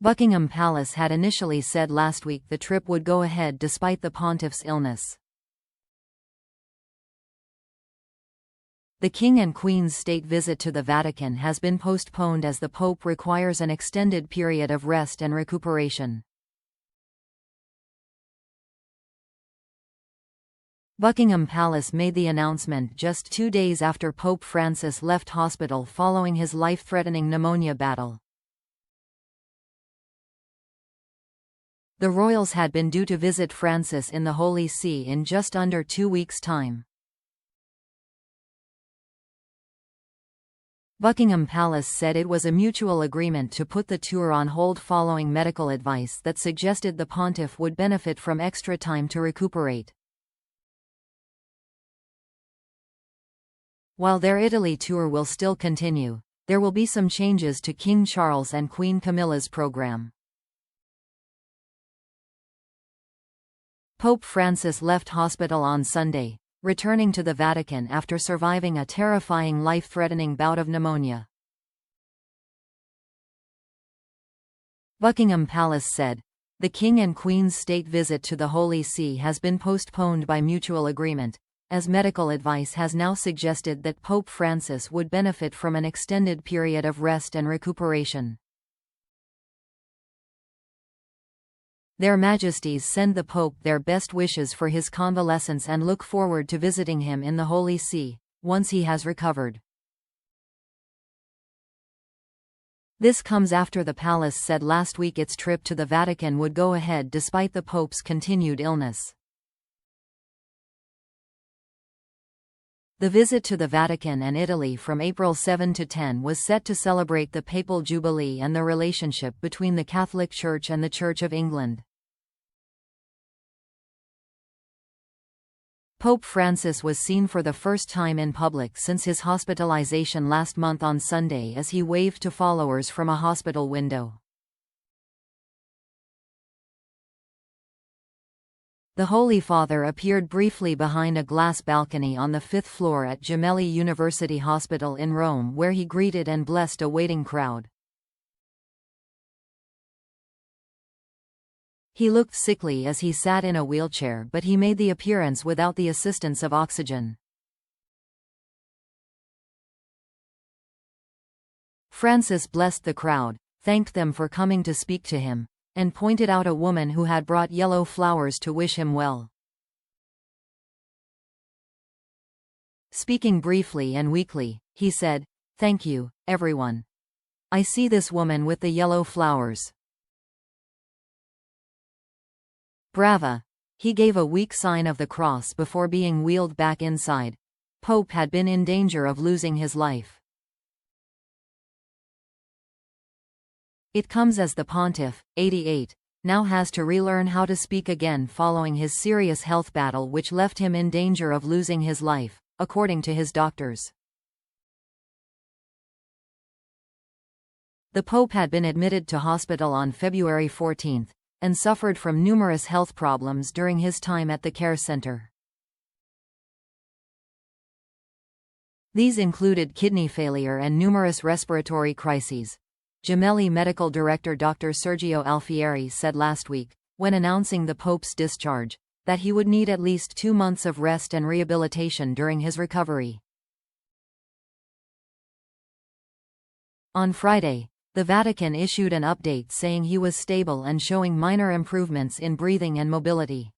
Buckingham Palace had initially said last week the trip would go ahead despite the pontiff's illness. The King and Queen's state visit to the Vatican has been postponed as the Pope requires an extended period of rest and recuperation. Buckingham Palace made the announcement just 2 days after Pope Francis left hospital following his life-threatening pneumonia battle. The royals had been due to visit Francis in the Holy See in just under 2 weeks' time. Buckingham Palace said it was a mutual agreement to put the tour on hold following medical advice that suggested the pontiff would benefit from extra time to recuperate. While their Italy tour will still continue, there will be some changes to King Charles and Queen Camilla's program. Pope Francis left hospital on Sunday, returning to the Vatican after surviving a terrifying life-threatening bout of pneumonia. Buckingham Palace said, "The King and Queen's state visit to the Holy See has been postponed by mutual agreement, as medical advice has now suggested that Pope Francis would benefit from an extended period of rest and recuperation. Their Majesties send the Pope their best wishes for his convalescence and look forward to visiting him in the Holy See, once he has recovered." This comes after the palace said last week its trip to the Vatican would go ahead despite the Pope's continued illness. The visit to the Vatican and Italy from April 7 to 10 was set to celebrate the Papal Jubilee and the relationship between the Catholic Church and the Church of England. Pope Francis was seen for the first time in public since his hospitalization last month on Sunday as he waved to followers from a hospital window. The Holy Father appeared briefly behind a glass balcony on the 5th floor at Gemelli University Hospital in Rome, where he greeted and blessed a waiting crowd. He looked sickly as he sat in a wheelchair, but he made the appearance without the assistance of oxygen. Francis blessed the crowd, thanked them for coming to speak to him, and pointed out a woman who had brought yellow flowers to wish him well. Speaking briefly and weakly, he said, "Thank you, everyone. I see this woman with the yellow flowers. Brava." He gave a weak sign of the cross before being wheeled back inside. Pope had been in danger of losing his life. It comes as the pontiff, 88, now has to relearn how to speak again following his serious health battle which left him in danger of losing his life, according to his doctors. The Pope had been admitted to hospital on February 14, and suffered from numerous health problems during his time at the care center. These included kidney failure and numerous respiratory crises. Gemelli Medical Director Dr. Sergio Alfieri said last week, when announcing the Pope's discharge, that he would need at least 2 months of rest and rehabilitation during his recovery. On Friday, the Vatican issued an update saying he was stable and showing minor improvements in breathing and mobility.